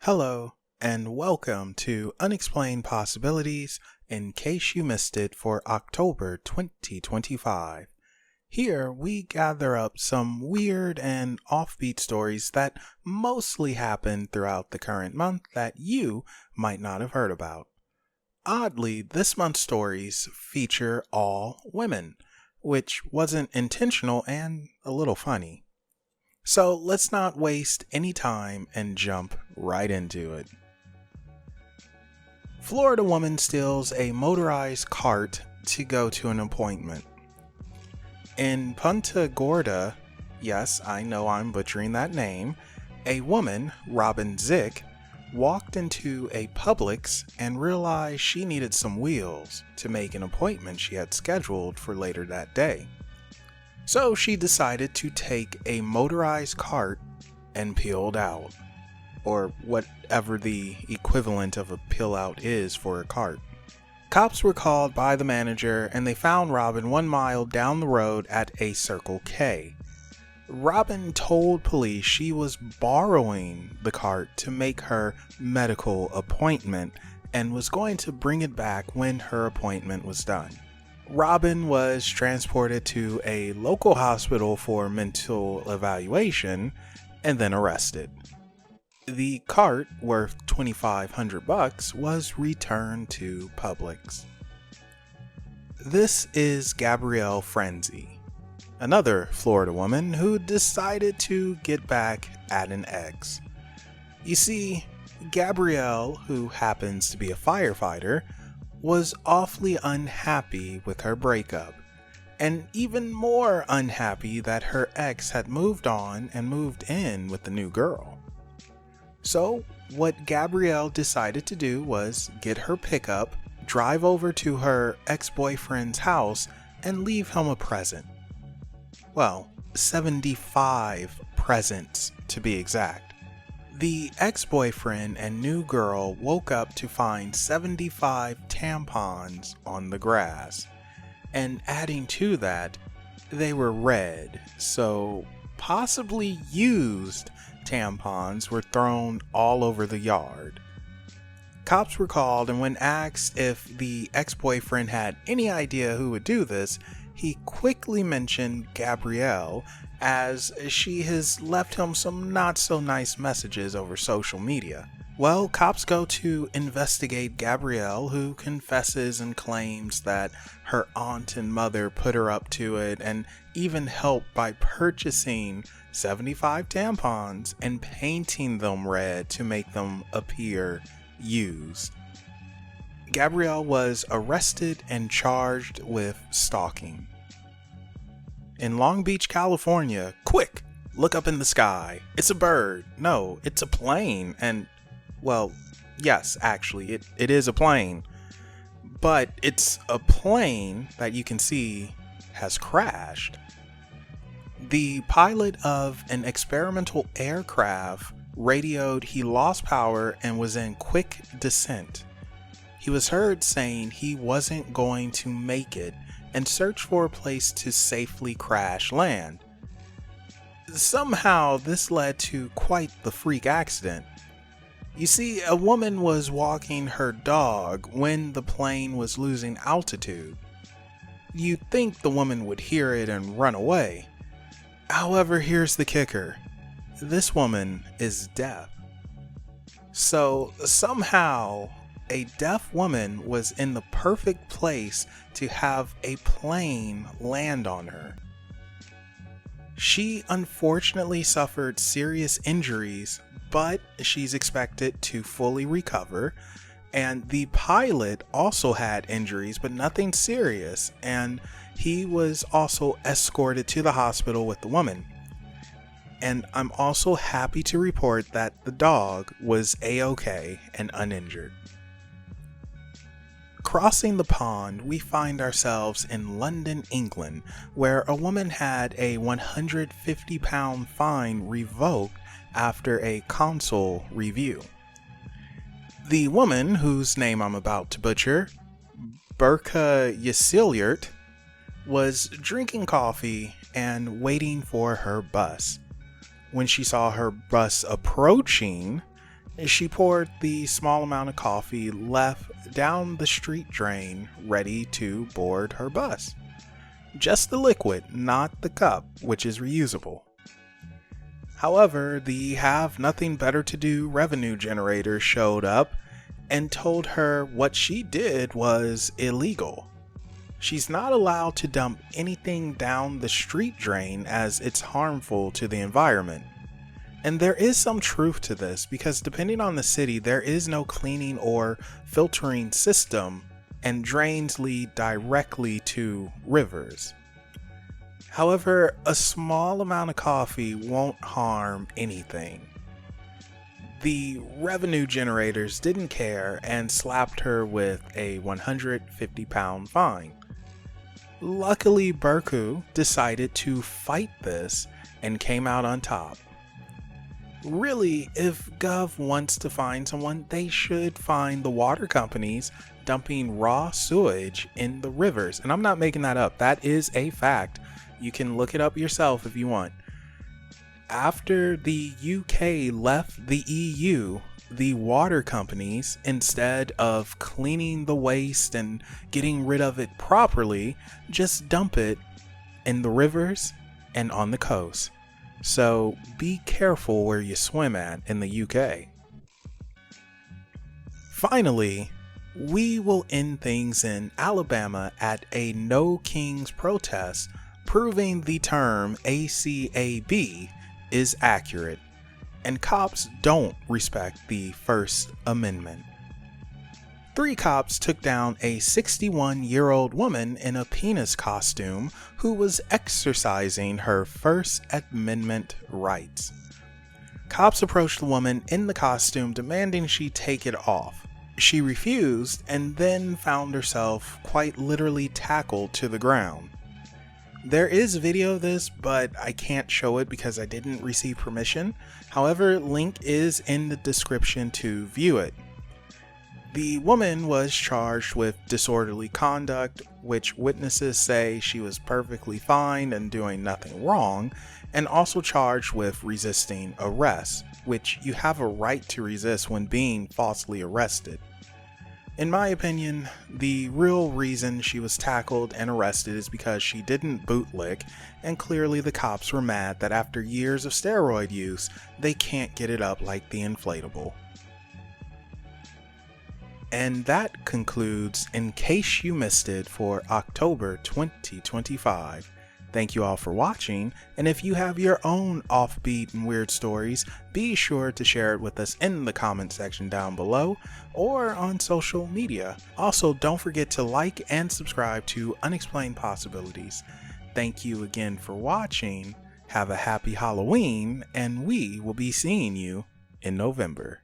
Hello, and welcome to Unexplained Possibilities in case you missed it for October 2025. Here we gather up some weird and offbeat stories that mostly happen throughout the current month that you might not have heard about. Oddly, this month's stories feature all women, which wasn't intentional and a little funny. So let's not waste any time and jump right into it. Florida woman steals a motorized cart to go to an appointment. In Punta Gorda, yes, I know I'm butchering that name, a woman, Robin Zick, walked into a Publix and realized she needed some wheels to make an appointment she had scheduled for later that day. So she decided to take a motorized cart and peeled out, or whatever the equivalent of a peel out is for a cart. Cops were called by the manager and they found Robin 1 mile down the road at a Circle K. Robin told police she was borrowing the cart to make her medical appointment and was going to bring it back when her appointment was done. Robin was transported to a local hospital for mental evaluation and then arrested. The cart, worth $2,500, was returned to Publix. This is Gabrielle Frenzy, another Florida woman who decided to get back at an ex. You see, Gabrielle, who happens to be a firefighter, was awfully unhappy with her breakup, and even more unhappy that her ex had moved on and moved in with the new girl. So what Gabrielle decided to do was get her pickup, drive over to her ex-boyfriend's house, and leave him a present. Well, 75 presents to be exact. The ex-boyfriend and new girl woke up to find 75 tampons on the grass. And adding to that, they were red, so possibly used tampons were thrown all over the yard. Cops were called, and when asked if the ex-boyfriend had any idea who would do this, he quickly mentioned Gabrielle, as she has left him some not so nice messages over social media. Well, cops go to investigate Gabrielle, who confesses and claims that her aunt and mother put her up to it and even helped by purchasing 75 tampons and painting them red to make them appear used. Gabrielle was arrested and charged with stalking. In Long Beach, California, quick, look up in the sky. It's a bird. No, it's a plane. And, well, yes, actually, it is a plane. But it's a plane that you can see has crashed. The pilot of an experimental aircraft radioed he lost power and was in quick descent. He was heard saying he wasn't going to make it and search for a place to safely crash land. Somehow this led to quite the freak accident. You see, a woman was walking her dog when the plane was losing altitude. You'd think the woman would hear it and run away. However, here's the kicker. This woman is deaf. So somehow a deaf woman was in the perfect place to have a plane land on her. She unfortunately suffered serious injuries, but she's expected to fully recover. And the pilot also had injuries, but nothing serious, and he was also escorted to the hospital with the woman. And I'm also happy to report that the dog was A-OK and uninjured. Crossing the pond, we find ourselves in London, England, where a woman had a £150 fine revoked after a consul review. The woman, whose name I'm about to butcher, Burka Yasilyurt, was drinking coffee and waiting for her bus. When she saw her bus approaching, She poured the small amount of coffee left down the street drain, ready to board her bus. Just the liquid, not the cup, which is reusable. However, the have nothing better to do revenue generator showed up and told her what she did was illegal. She's not allowed to dump anything down the street drain as it's harmful to the environment. And there is some truth to this because depending on the city, there is no cleaning or filtering system and drains lead directly to rivers. However, a small amount of coffee won't harm anything. The revenue generators didn't care and slapped her with a 150-pound fine. Luckily, Berku decided to fight this and came out on top. Really, if Gov wants to find someone, they should find the water companies dumping raw sewage in the rivers. And I'm not making that up. That is a fact. You can look it up yourself if you want. After the UK left the EU, the water companies, instead of cleaning the waste and getting rid of it properly, just dump it in the rivers and on the coast. So be careful where you swim at in the UK. Finally, we will end things in Alabama at a No Kings protest, proving the term ACAB is accurate, and cops don't respect the First Amendment. 3 cops took down a 61-year-old woman in a penis costume who was exercising her First Amendment rights. Cops approached the woman in the costume demanding she take it off. She refused and then found herself quite literally tackled to the ground. There is video of this, but I can't show it because I didn't receive permission. However, link is in the description to view it. The woman was charged with disorderly conduct, which witnesses say she was perfectly fine and doing nothing wrong, and also charged with resisting arrest, which you have a right to resist when being falsely arrested. In my opinion, the real reason she was tackled and arrested is because she didn't bootlick, and clearly the cops were mad that after years of steroid use, they can't get it up like the inflatable. And that concludes In Case You Missed It for October 2025. Thank you all for watching, and if you have your own offbeat and weird stories, be sure to share it with us in the comment section down below or on social media. Also, don't forget to like and subscribe to Unexplained Possibilities. Thank you again for watching, have a happy Halloween, and we will be seeing you in November.